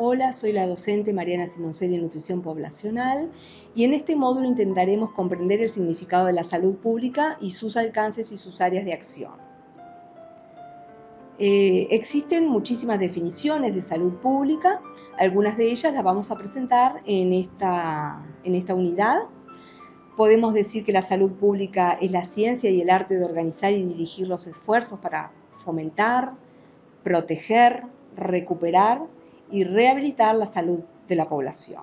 Hola, soy la docente Mariana Simoncelli en Nutrición Poblacional y en este módulo intentaremos comprender el significado de la salud pública y sus alcances y sus áreas de acción. Existen muchísimas definiciones de salud pública, algunas de ellas las vamos a presentar en esta unidad. Podemos decir que la salud pública es la ciencia y el arte de organizar y dirigir los esfuerzos para fomentar, proteger, recuperar y rehabilitar la salud de la población.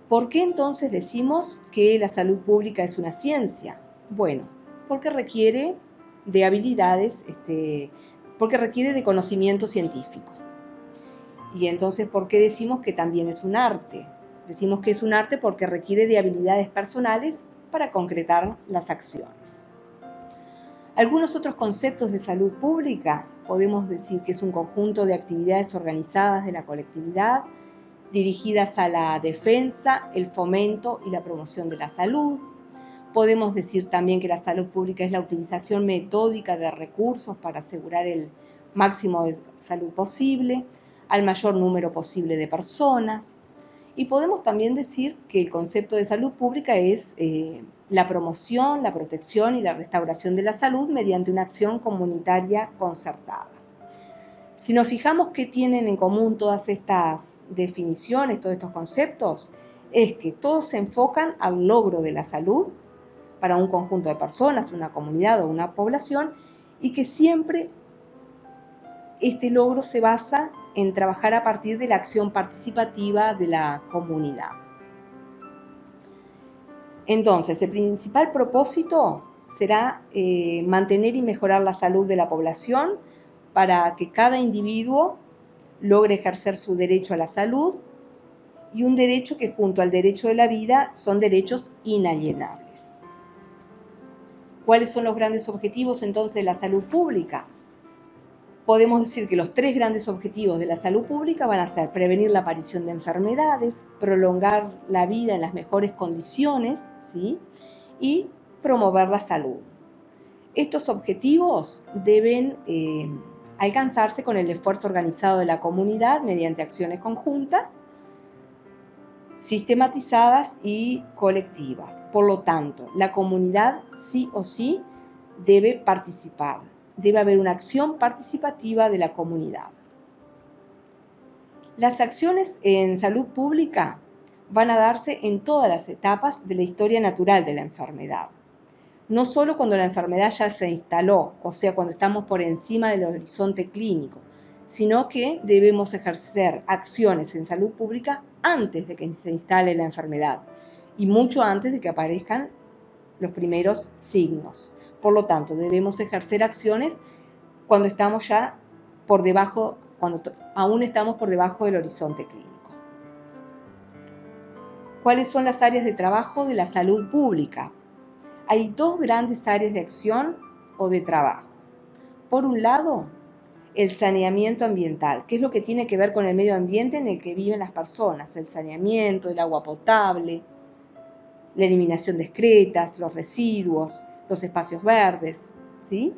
¿Por qué entonces decimos que la salud pública es una ciencia? Bueno, porque requiere de habilidades, porque requiere de conocimiento científico. Y entonces, ¿por qué decimos que también es un arte? Decimos que es un arte porque requiere de habilidades personales para concretar las acciones. Algunos otros conceptos de salud pública, podemos decir que es un conjunto de actividades organizadas de la colectividad, dirigidas a la defensa, el fomento y la promoción de la salud. Podemos decir también que la salud pública es la utilización metódica de recursos para asegurar el máximo de salud posible, al mayor número posible de personas. Y podemos también decir que el concepto de salud pública es la promoción, la protección y la restauración de la salud mediante una acción comunitaria concertada. Si nos fijamos qué tienen en común todas estas definiciones, todos estos conceptos, es que todos se enfocan al logro de la salud para un conjunto de personas, una comunidad o una población, y que siempre este logro se basa en trabajar a partir de la acción participativa de la comunidad. Entonces, el principal propósito será mantener y mejorar la salud de la población para que cada individuo logre ejercer su derecho a la salud y un derecho que junto al derecho de la vida son derechos inalienables. ¿Cuáles son los grandes objetivos entonces de la salud pública? Podemos decir que los tres grandes objetivos de la salud pública van a ser prevenir la aparición de enfermedades, prolongar la vida en las mejores condiciones, ¿sí? Y promover la salud. Estos objetivos deben alcanzarse con el esfuerzo organizado de la comunidad mediante acciones conjuntas, sistematizadas y colectivas. Por lo tanto, la comunidad sí o sí debe participar. Debe haber una acción participativa de la comunidad. Las acciones en salud pública van a darse en todas las etapas de la historia natural de la enfermedad. No solo cuando la enfermedad ya se instaló, o sea, cuando estamos por encima del horizonte clínico, sino que debemos ejercer acciones en salud pública antes de que se instale la enfermedad y mucho antes de que aparezcan los primeros signos. Por lo tanto, debemos ejercer acciones cuando estamos ya por debajo, cuando aún estamos por debajo del horizonte clínico. ¿Cuáles son las áreas de trabajo de la salud pública? Hay dos grandes áreas de acción o de trabajo. Por un lado, el saneamiento ambiental, que es lo que tiene que ver con el medio ambiente en el que viven las personas, el saneamiento, el agua potable, la eliminación de excretas, los residuos, los espacios verdes, ¿sí?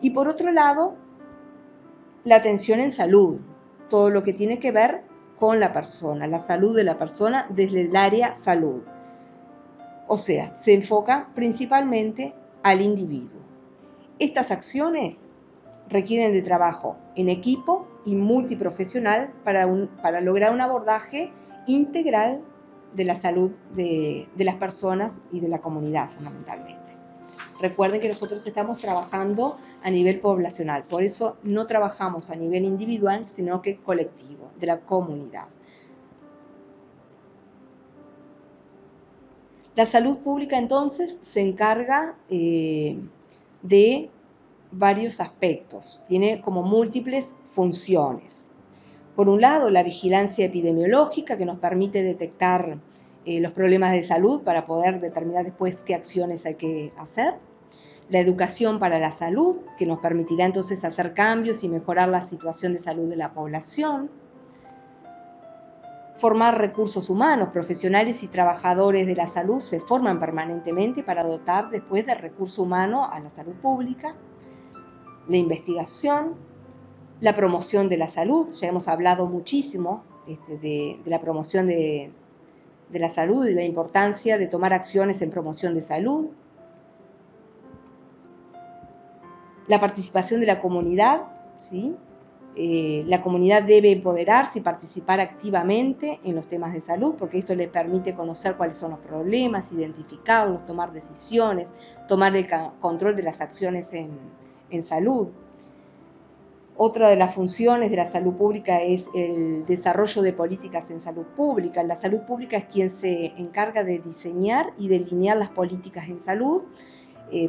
Y por otro lado, la atención en salud, todo lo que tiene que ver con la persona, la salud de la persona desde el área salud. O sea, se enfoca principalmente al individuo. Estas acciones requieren de trabajo en equipo y multiprofesional para lograr un abordaje integral de la salud de las personas y de la comunidad fundamentalmente. Recuerden que nosotros estamos trabajando a nivel poblacional, por eso no trabajamos a nivel individual, sino que colectivo, de la comunidad. La salud pública entonces se encarga de varios aspectos, tiene como múltiples funciones. Por un lado, la vigilancia epidemiológica que nos permite detectar los problemas de salud para poder determinar después qué acciones hay que hacer. La educación para la salud, que nos permitirá entonces hacer cambios y mejorar la situación de salud de la población. Formar recursos humanos, profesionales y trabajadores de la salud se forman permanentemente para dotar después de recurso humano a la salud pública. La investigación, la promoción de la salud, ya hemos hablado muchísimo de la promoción de la salud y la importancia de tomar acciones en promoción de salud. La participación de la comunidad, ¿sí? La comunidad debe empoderarse y participar activamente en los temas de salud, porque esto le permite conocer cuáles son los problemas, identificarlos, tomar decisiones, tomar el control de las acciones en salud. Otra de las funciones de la salud pública es el desarrollo de políticas en salud pública. La salud pública es quien se encarga de diseñar y delinear las políticas en salud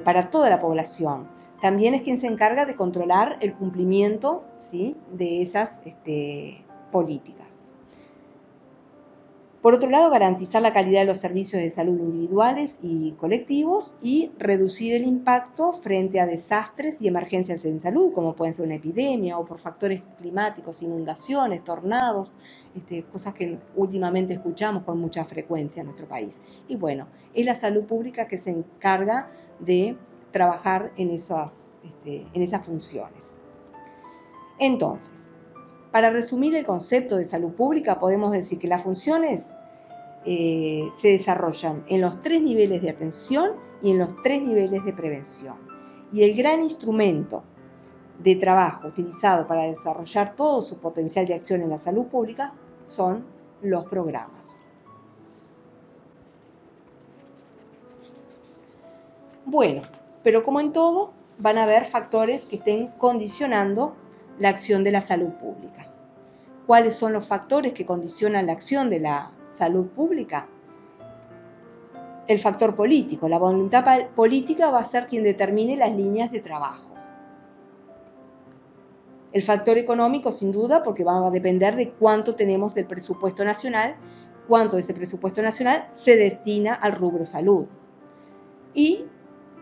para toda la población. También es quien se encarga de controlar el cumplimiento, ¿sí?, de esas políticas. Por otro lado, garantizar la calidad de los servicios de salud individuales y colectivos y reducir el impacto frente a desastres y emergencias en salud, como pueden ser una epidemia o por factores climáticos, inundaciones, tornados, cosas que últimamente escuchamos con mucha frecuencia en nuestro país. Y bueno, es la salud pública que se encarga de trabajar en esas funciones. Entonces, para resumir el concepto de salud pública, podemos decir que las funciones se desarrollan en los 3 niveles de atención y en los 3 niveles de prevención. Y el gran instrumento de trabajo utilizado para desarrollar todo su potencial de acción en la salud pública son los programas. Bueno, pero como en todo, van a haber factores que estén condicionando la acción de la salud pública. ¿Cuáles son los factores que condicionan la acción de la salud pública? El factor político. La voluntad política va a ser quien determine las líneas de trabajo. El factor económico, sin duda, porque va a depender de cuánto tenemos del presupuesto nacional, cuánto de ese presupuesto nacional se destina al rubro salud. Y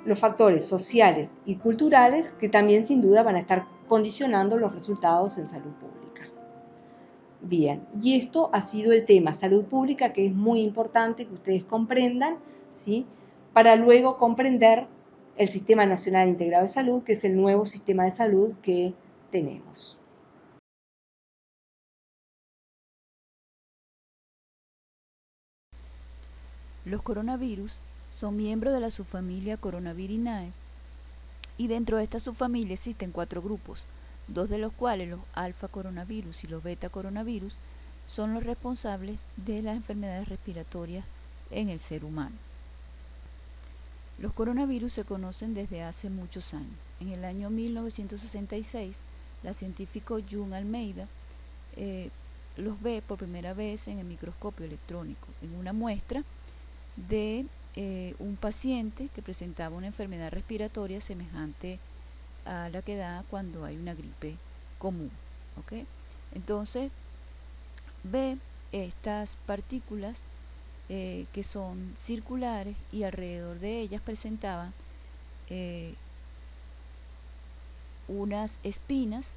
los factores sociales y culturales que también sin duda van a estar condicionando los resultados en salud pública. Bien, y esto ha sido el tema salud pública, que es muy importante que ustedes comprendan, ¿sí?, para luego comprender el Sistema Nacional Integrado de Salud, que es el nuevo sistema de salud que tenemos. Los coronavirus son miembros de la subfamilia Coronavirinae y dentro de esta subfamilia existen 4 grupos, 2 de los cuales, los alfa coronavirus y los beta coronavirus, son los responsables de las enfermedades respiratorias en el ser humano. Los coronavirus se conocen desde hace muchos años. En el año 1966, la científica June Almeida los ve por primera vez en el microscopio electrónico, en una muestra de un paciente que presentaba una enfermedad respiratoria semejante a la que da cuando hay una gripe común, ¿okay? Entonces ve estas partículas que son circulares y alrededor de ellas presentaban unas espinas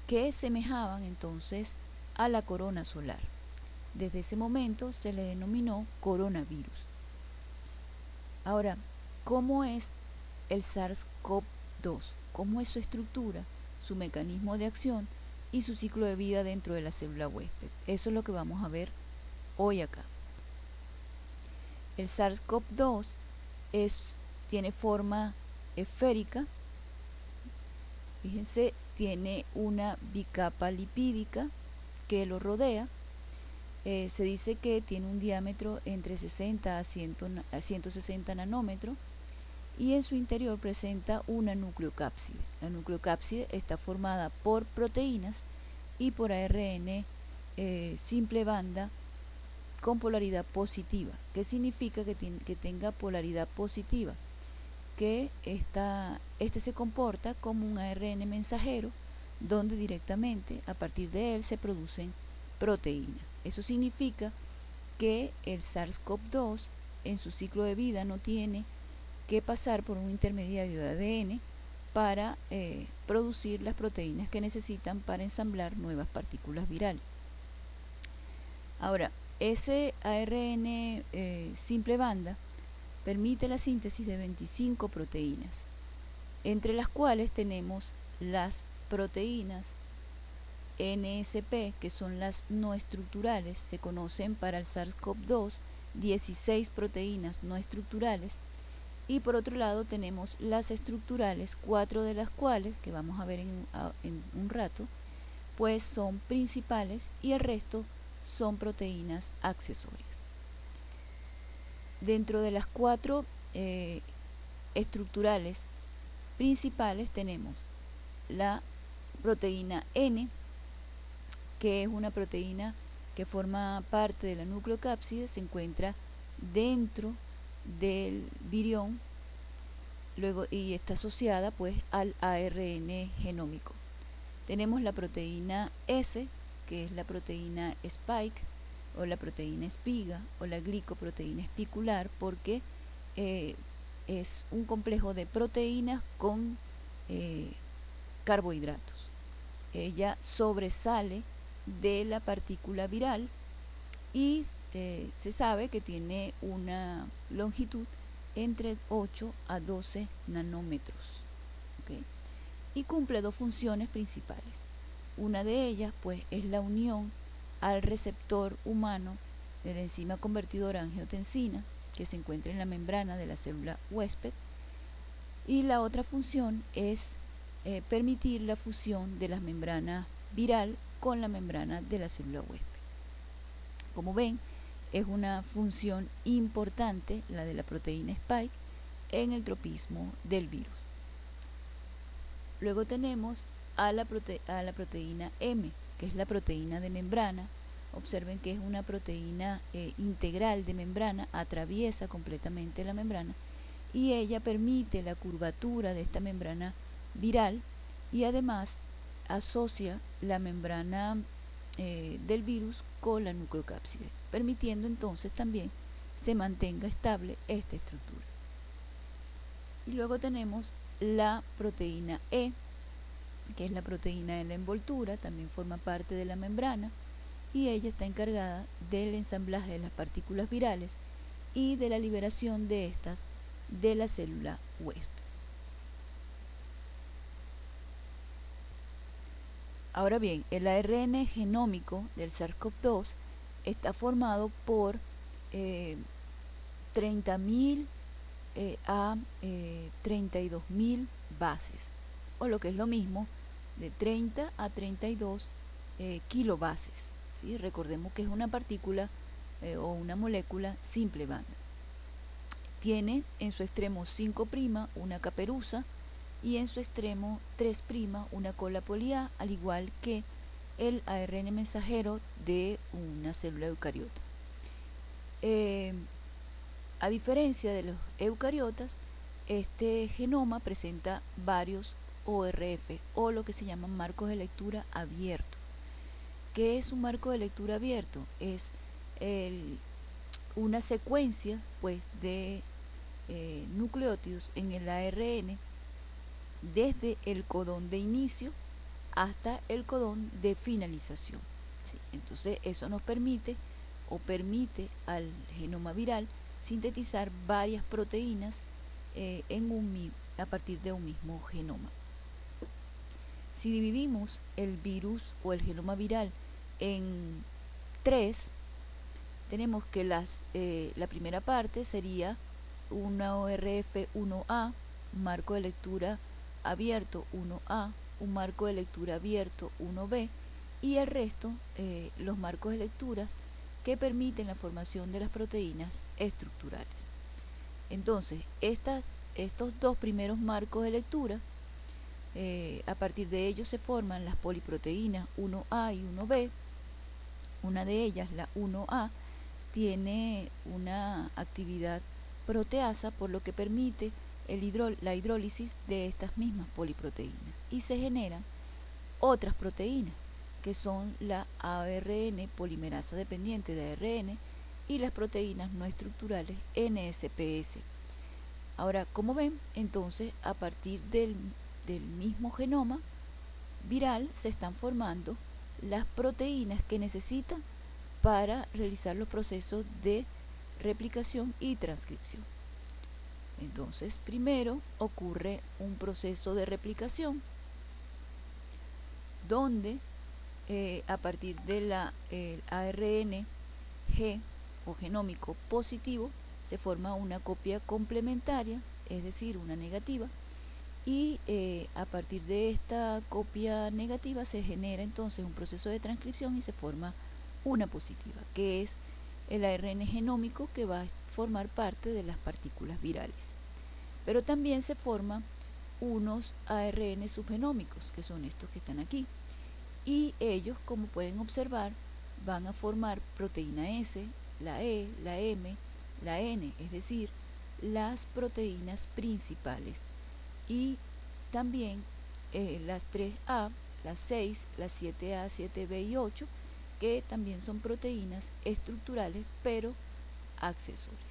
que semejaban entonces a la corona solar. Desde ese momento se le denominó coronavirus. Ahora, ¿cómo es el SARS-CoV-2? ¿Cómo es su estructura, su mecanismo de acción y su ciclo de vida dentro de la célula huésped? Eso es lo que vamos a ver hoy acá. El SARS-CoV-2 tiene forma esférica. Fíjense, tiene una bicapa lipídica que lo rodea. Se dice que tiene un diámetro entre 60 a 160 nanómetros y en su interior presenta una nucleocápside. La nucleocápside está formada por proteínas y por ARN simple banda con polaridad positiva. ¿Qué significa que tenga polaridad positiva? Que este se comporta como un ARN mensajero, donde directamente a partir de él se producen proteínas. Eso significa que el SARS-CoV-2 en su ciclo de vida no tiene que pasar por un intermediario de ADN para producir las proteínas que necesitan para ensamblar nuevas partículas virales. Ahora, ese ARN simple banda permite la síntesis de 25 proteínas, entre las cuales tenemos las proteínas NSP, que son las no estructurales, se conocen para el SARS-CoV-2 16 proteínas no estructurales, y por otro lado tenemos las estructurales, 4 de las cuales, que vamos a ver en un rato, pues son principales y el resto son proteínas accesorias. Dentro de las 4 estructurales principales tenemos la proteína N, que es una proteína que forma parte de la nucleocápside, se encuentra dentro del virión, luego, y está asociada pues al ARN genómico. Tenemos la proteína S, que es la proteína spike o la proteína espiga o la glicoproteína espicular, porque es un complejo de proteínas con carbohidratos. Ella sobresale de la partícula viral y se sabe que tiene una longitud entre 8 a 12 nanómetros, ¿okay? Y cumple 2 funciones principales. Una de ellas pues es la unión al receptor humano de la enzima convertidora angiotensina, que se encuentra en la membrana de la célula huésped, y la otra función es permitir la fusión de la membrana viral con la membrana de la célula huésped. Como ven, es una función importante la de la proteína spike en el tropismo del virus. Luego tenemos a la proteína M, que es la proteína de membrana. Observen que es una proteína integral de membrana, atraviesa completamente la membrana y ella permite la curvatura de esta membrana viral y además asocia la membrana del virus con la nucleocápside, permitiendo entonces también se mantenga estable esta estructura. Y luego tenemos la proteína E, que es la proteína de la envoltura, también forma parte de la membrana y ella está encargada del ensamblaje de las partículas virales y de la liberación de estas de la célula huésped. Ahora bien, el ARN genómico del SARS-CoV-2 está formado por 30.000 a 32.000 bases, o lo que es lo mismo, de 30 a 32 kilobases, ¿sí? Recordemos que es una partícula o una molécula simple banda. Tiene en su extremo 5' una caperuza y en su extremo 3' una cola poli-A, al igual que el ARN mensajero de una célula eucariota. A diferencia de los eucariotas, este genoma presenta varios ORF, o lo que se llaman marcos de lectura abiertos. ¿Qué es un marco de lectura abierto? Es una secuencia pues de nucleótidos en el ARN desde el codón de inicio hasta el codón de finalización, ¿sí? Entonces eso nos permite permite al genoma viral sintetizar varias proteínas a partir de un mismo genoma. Si dividimos el virus o el genoma viral en 3, tenemos que la primera parte sería una ORF1A, un marco de lectura abierto 1A, un marco de lectura abierto 1B y el resto los marcos de lectura que permiten la formación de las proteínas estructurales. Entonces, estos 2 primeros marcos de lectura, a partir de ellos se forman las poliproteínas 1A y 1B. Una de ellas, la 1A, tiene una actividad proteasa, por lo que permite la hidrólisis de estas mismas poliproteínas y se generan otras proteínas que son la ARN polimerasa dependiente de ARN y las proteínas no estructurales NSPS. Ahora, como ven, entonces a partir del mismo genoma viral se están formando las proteínas que necesitan para realizar los procesos de replicación y transcripción. Entonces, primero ocurre un proceso de replicación donde a partir del ARN G o genómico positivo, se forma una copia complementaria, es decir, una negativa, y a partir de esta copia negativa se genera entonces un proceso de transcripción y se forma una positiva, que es el ARN genómico que va a formar parte de las partículas virales. Pero también se forman unos ARN subgenómicos, que son estos que están aquí, y ellos, como pueden observar, van a formar proteína S, la E, la M, la N, es decir, las proteínas principales, y también las 3A, las 6, las 7A, 7B y 8, que también son proteínas estructurales pero accesorias.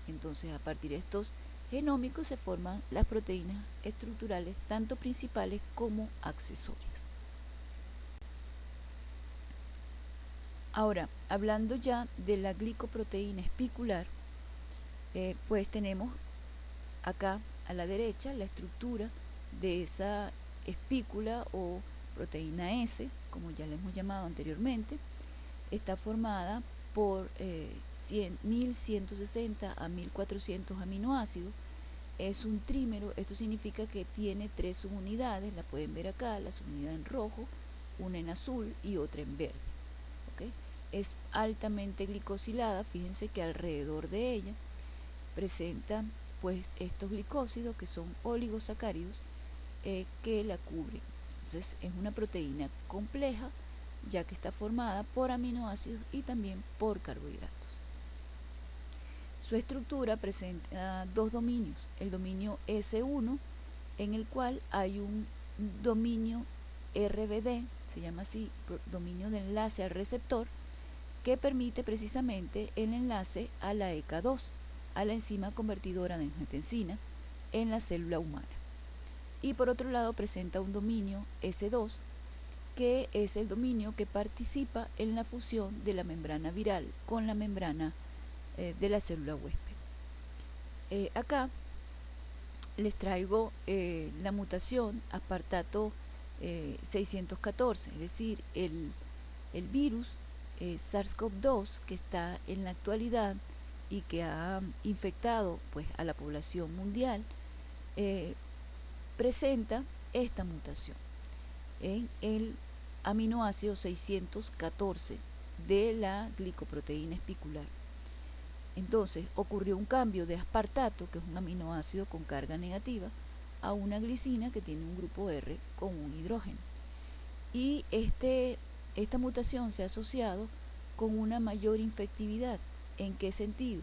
Entonces, a partir de estos genómicos se forman las proteínas estructurales tanto principales como accesorias. Ahora, hablando ya de la glicoproteína espicular, pues tenemos acá a la derecha la estructura de esa espícula o proteína S, como ya le hemos llamado anteriormente. Está formada por 1160 a 1400 aminoácidos. Es un trímero, esto significa que tiene 3 subunidades, la pueden ver acá, la subunidad en rojo, una en azul y otra en verde. ¿Okay? Es altamente glicosilada, fíjense que alrededor de ella presenta pues estos glicósidos que son oligosacáridos que la cubren. Entonces es una proteína compleja, ya que está formada por aminoácidos y también por carbohidratos. Su estructura presenta dos dominios, el dominio S1, en el cual hay un dominio RBD, se llama así, dominio de enlace al receptor, que permite precisamente el enlace a la ECA2, a la enzima convertidora de angiotensina en la célula humana. Y por otro lado presenta un dominio S2, que es el dominio que participa en la fusión de la membrana viral con la membrana de la célula huésped. Acá les traigo la mutación aspartato 614, es decir, el virus SARS-CoV-2 que está en la actualidad y que ha infectado pues, a la población mundial, presenta esta mutación en el aminoácido 614 de la glicoproteína espicular. Entonces ocurrió un cambio de aspartato, que es un aminoácido con carga negativa, a una glicina que tiene un grupo R con un hidrógeno. Y esta mutación se ha asociado con una mayor infectividad. ¿En qué sentido?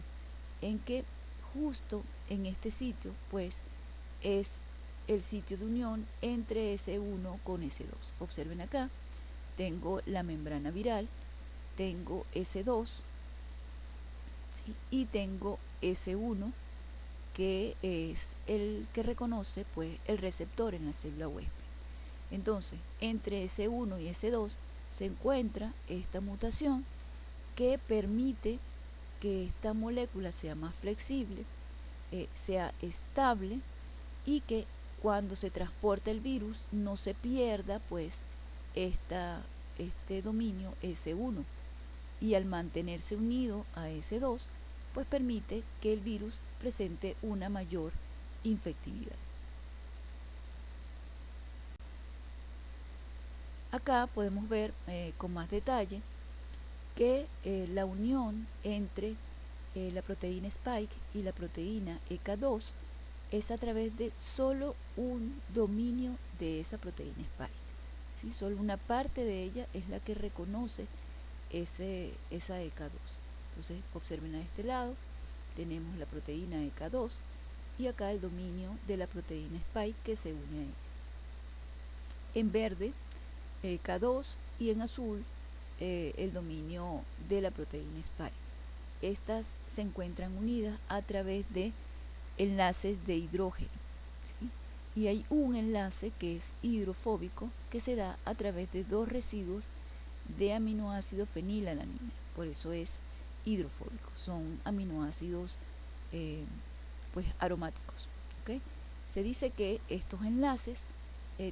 En que justo en este sitio, pues, es el sitio de unión entre S1 con S2. Observen acá, tengo la membrana viral, tengo S2, ¿sí? Y tengo S1, que es el que reconoce pues, el receptor en la célula huésped. Entonces, entre S1 y S2 se encuentra esta mutación que permite que esta molécula sea más flexible, sea estable y que cuando se transporta el virus no se pierda pues este dominio S1, y al mantenerse unido a S2 pues permite que el virus presente una mayor infectividad. Acá podemos ver con más detalle que la unión entre la proteína Spike y la proteína ECA2 es a través de solo un dominio de esa proteína Spike. ¿Sí? Solo una parte de ella es la que reconoce esa ECA2. Entonces observen a este lado, tenemos la proteína ECA2 y acá el dominio de la proteína Spike que se une a ella. En verde ECA2 y en azul el dominio de la proteína Spike. Estas se encuentran unidas a través de enlaces de hidrógeno, ¿sí? Y hay un enlace que es hidrofóbico que se da a través de dos residuos de aminoácido fenilalanina, por eso es hidrofóbico, son aminoácidos pues aromáticos, ¿okay? Se dice que estos enlaces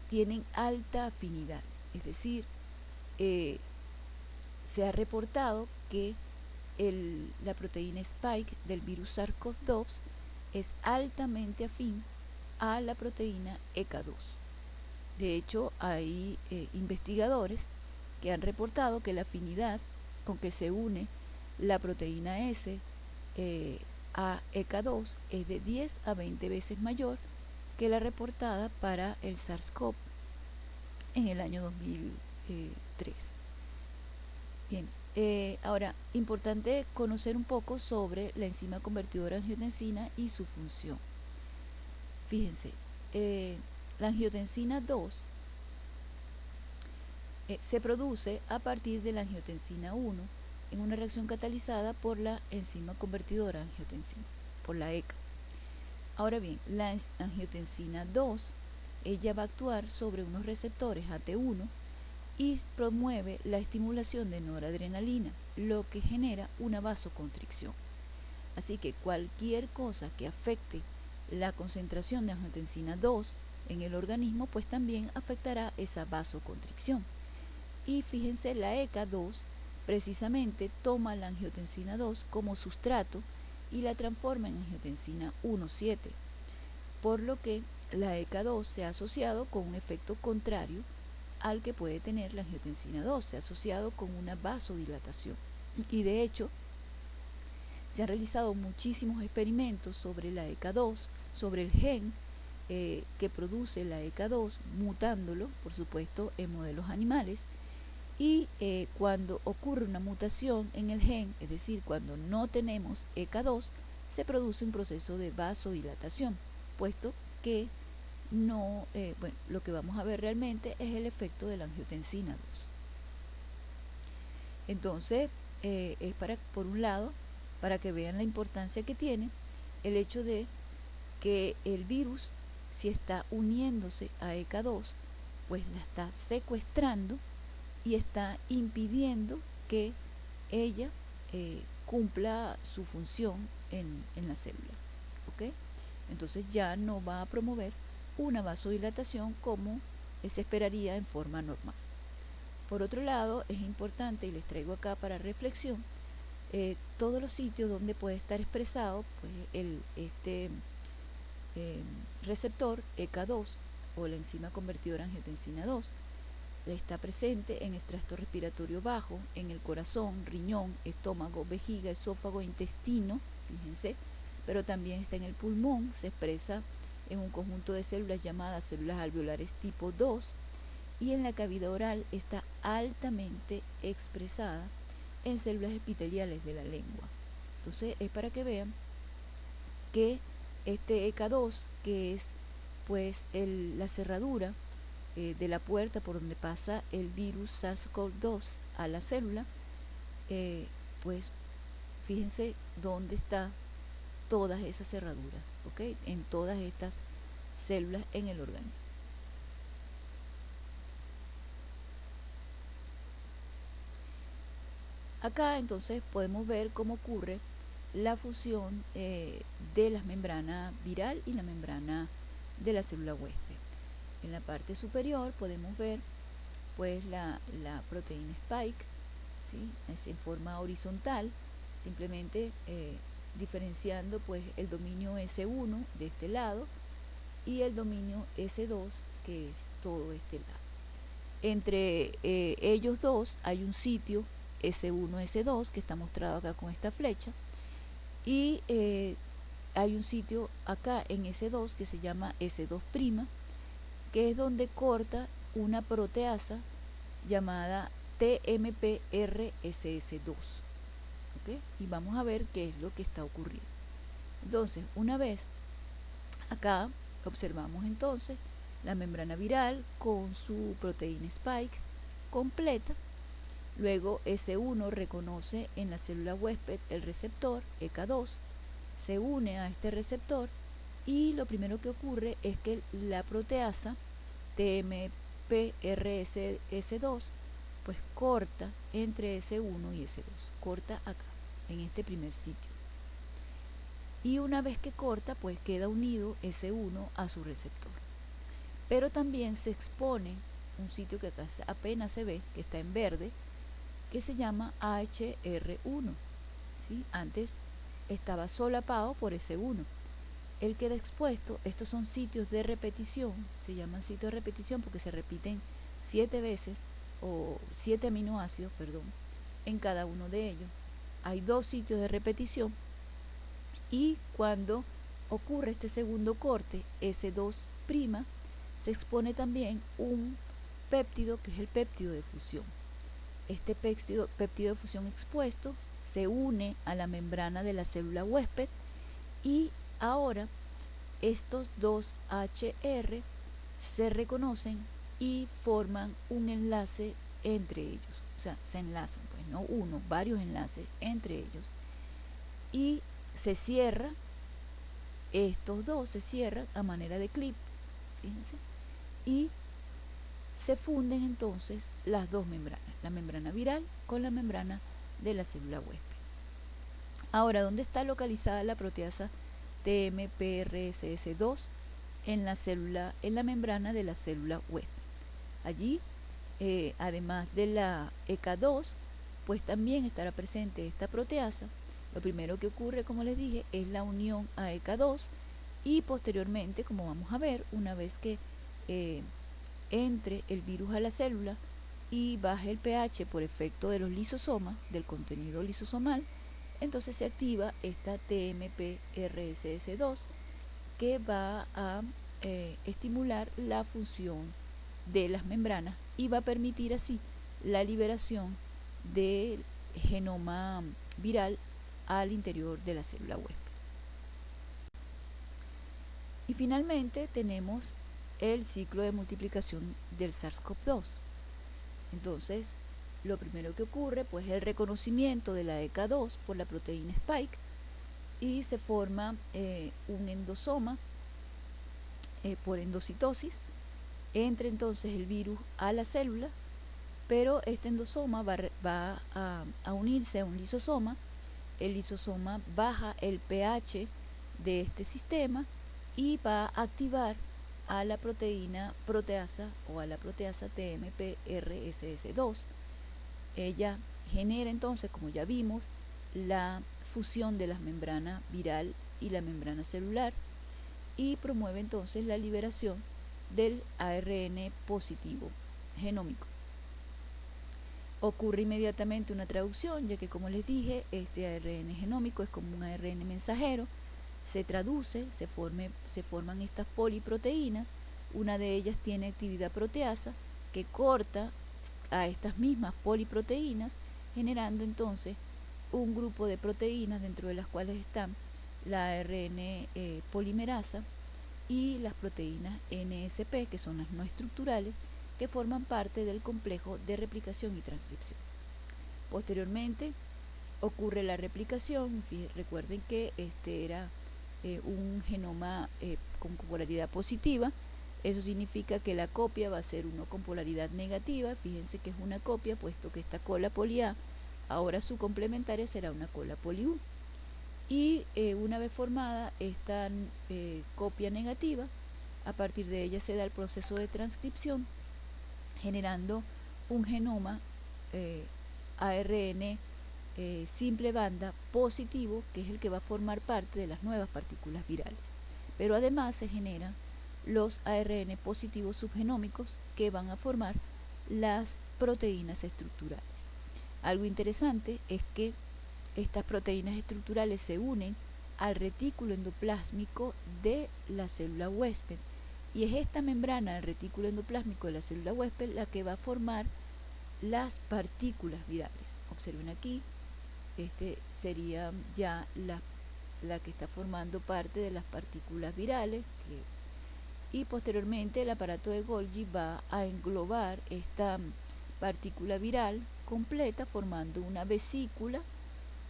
tienen alta afinidad, es decir, se ha reportado que la proteína Spike del virus SARS-CoV-2 es altamente afín a la proteína ECA2. De hecho, hay investigadores que han reportado que la afinidad con que se une la proteína S a ECA2 es de 10 a 20 veces mayor que la reportada para el SARS-CoV en el año 2003. Bien, ahora, importante conocer un poco sobre la enzima convertidora de angiotensina y su función. Fíjense, la angiotensina 2 se produce a partir de la angiotensina 1 en una reacción catalizada por la enzima convertidora de angiotensina, por la ECA. Ahora bien, la angiotensina 2, ella va a actuar sobre unos receptores AT1 y promueve la estimulación de noradrenalina, lo que genera una vasoconstricción. Así que cualquier cosa que afecte la concentración de angiotensina 2 en el organismo, pues también afectará esa vasoconstricción. Y fíjense, la ECA2 precisamente toma la angiotensina 2 como sustrato y la transforma en angiotensina 1,7, por lo que la ECA2 se ha asociado con un efecto contrario al que puede tener la angiotensina 2, se ha asociado con una vasodilatación. Y de hecho, se han realizado muchísimos experimentos sobre la ECA2, sobre el gen que produce la ECA2, mutándolo, por supuesto, en modelos animales. Y cuando ocurre una mutación en el gen, es decir, cuando no tenemos ECA2, se produce un proceso de vasodilatación, puesto que no, lo que vamos a ver realmente es el efecto de la angiotensina 2. Entonces, es por un lado, para que vean la importancia que tiene el hecho de que el virus, si está uniéndose a ECA2, pues la está secuestrando y está impidiendo que ella cumpla su función en la célula. ¿Okay? Entonces ya no va a promover una vasodilatación como se esperaría en forma normal. Por otro lado, es importante, y les traigo acá para reflexión, todos los sitios donde puede estar expresado pues, este receptor ECA2 o la enzima convertidora angiotensina 2. Está presente en el tracto respiratorio bajo, en el corazón, riñón, estómago, vejiga, esófago, intestino, fíjense, pero también está en el pulmón, se expresa en un conjunto de células llamadas células alveolares tipo 2, y en la cavidad oral está altamente expresada en células epiteliales de la lengua. Entonces es para que vean que este ECA2, que es pues la cerradura de la puerta por donde pasa el virus SARS-CoV-2 a la célula, pues fíjense dónde está todas esas cerraduras, ¿okay? En todas estas células en el organismo. Acá entonces podemos ver cómo ocurre la fusión de la membrana viral y la membrana de la célula huésped. En la parte superior podemos ver pues la proteína Spike, ¿sí? Es en forma horizontal, simplemente diferenciando pues el dominio S1 de este lado y el dominio S2, que es todo este lado. Entre ellos dos hay un sitio S1, S2, que está mostrado acá con esta flecha, y hay un sitio acá en S2 que se llama S2', que es donde corta una proteasa llamada TMPRSS2. ¿Okay? Y vamos a ver qué es lo que está ocurriendo. Entonces, una vez acá observamos entonces la membrana viral con su proteína Spike completa. Luego S1 reconoce en la célula huésped el receptor ECA2, se une a este receptor y lo primero que ocurre es que la proteasa TMPRSS2 pues corta entre S1 y S2, corta acá, en este primer sitio. Y una vez que corta, pues queda unido S1 a su receptor. Pero también se expone un sitio que acá apenas se ve, que está en verde, que se llama HR1, ¿sí? Antes estaba solapado por S1. Él queda expuesto. Estos son sitios de repetición, se llaman sitios de repetición porque se repiten 7 veces, o 7 aminoácidos, perdón, en cada uno de ellos. Hay 2 sitios de repetición, y cuando ocurre este segundo corte, S2', se expone también un péptido, que es el péptido de fusión. Este péptido de fusión expuesto se une a la membrana de la célula huésped, y ahora estos dos HR se reconocen y forman un enlace entre ellos. O sea, se enlazan, pues no uno, varios enlaces entre ellos. Y se cierra, estos dos se cierran a manera de clip, fíjense, y se funden entonces las dos membranas, la membrana viral con la membrana de la célula huésped. Ahora, ¿dónde está localizada la proteasa TMPRSS2? En la membrana de la célula huésped. Allí, además de la ECA2, pues también estará presente esta proteasa. Lo primero que ocurre, como les dije, es la unión a ECA2, y posteriormente, como vamos a ver, una vez que entre el virus a la célula y baje el pH por efecto de los lisosomas, del contenido lisosomal, entonces se activa esta TMPRSS2, que va a estimular la función de las membranas y va a permitir así la liberación del genoma viral al interior de la célula huésped. Y finalmente tenemos el ciclo de multiplicación del SARS-CoV-2. Entonces, lo primero que ocurre pues es el reconocimiento de la ECA2 por la proteína Spike, y se forma un endosoma por endocitosis. Entra entonces el virus a la célula, pero este endosoma va a unirse a un lisosoma. El lisosoma baja el pH de este sistema y va a activar a la proteasa o a la proteasa TMPRSS2. Ella genera entonces, como ya vimos, la fusión de las membranas viral y la membrana celular, y promueve entonces la liberación del ARN positivo genómico. Ocurre inmediatamente una traducción, ya que, como les dije, este ARN genómico es como un ARN mensajero. Se traduce, se forman estas poliproteínas. Una de ellas tiene actividad proteasa que corta a estas mismas poliproteínas, generando entonces un grupo de proteínas, dentro de las cuales están la ARN polimerasa y las proteínas NSP, que son las no estructurales, que forman parte del complejo de replicación y transcripción. Posteriormente ocurre la replicación. Recuerden que este era un genoma con polaridad positiva. Eso significa que la copia va a ser uno con polaridad negativa. Fíjense que es una copia, puesto que esta cola poli A, ahora su complementaria será una cola poli U. Y una vez formada esta copia negativa, a partir de ella se da el proceso de transcripción, generando un genoma ARN simple banda positivo, que es el que va a formar parte de las nuevas partículas virales. Pero además se generan los ARN positivos subgenómicos, que van a formar las proteínas estructurales. Algo interesante es que estas proteínas estructurales se unen al retículo endoplásmico de la célula huésped, y es esta membrana del retículo endoplásmico de la célula huésped la que va a formar las partículas virales. Observen aquí, este sería ya la que está formando parte de las partículas virales, y posteriormente el aparato de Golgi va a englobar esta partícula viral completa, formando una vesícula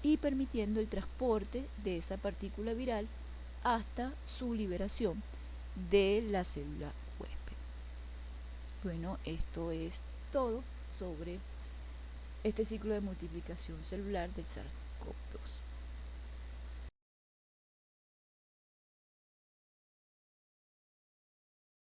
y permitiendo el transporte de esa partícula viral hasta su liberación de la célula huésped. Bueno, esto es todo sobre este ciclo de multiplicación celular del SARS-CoV-2.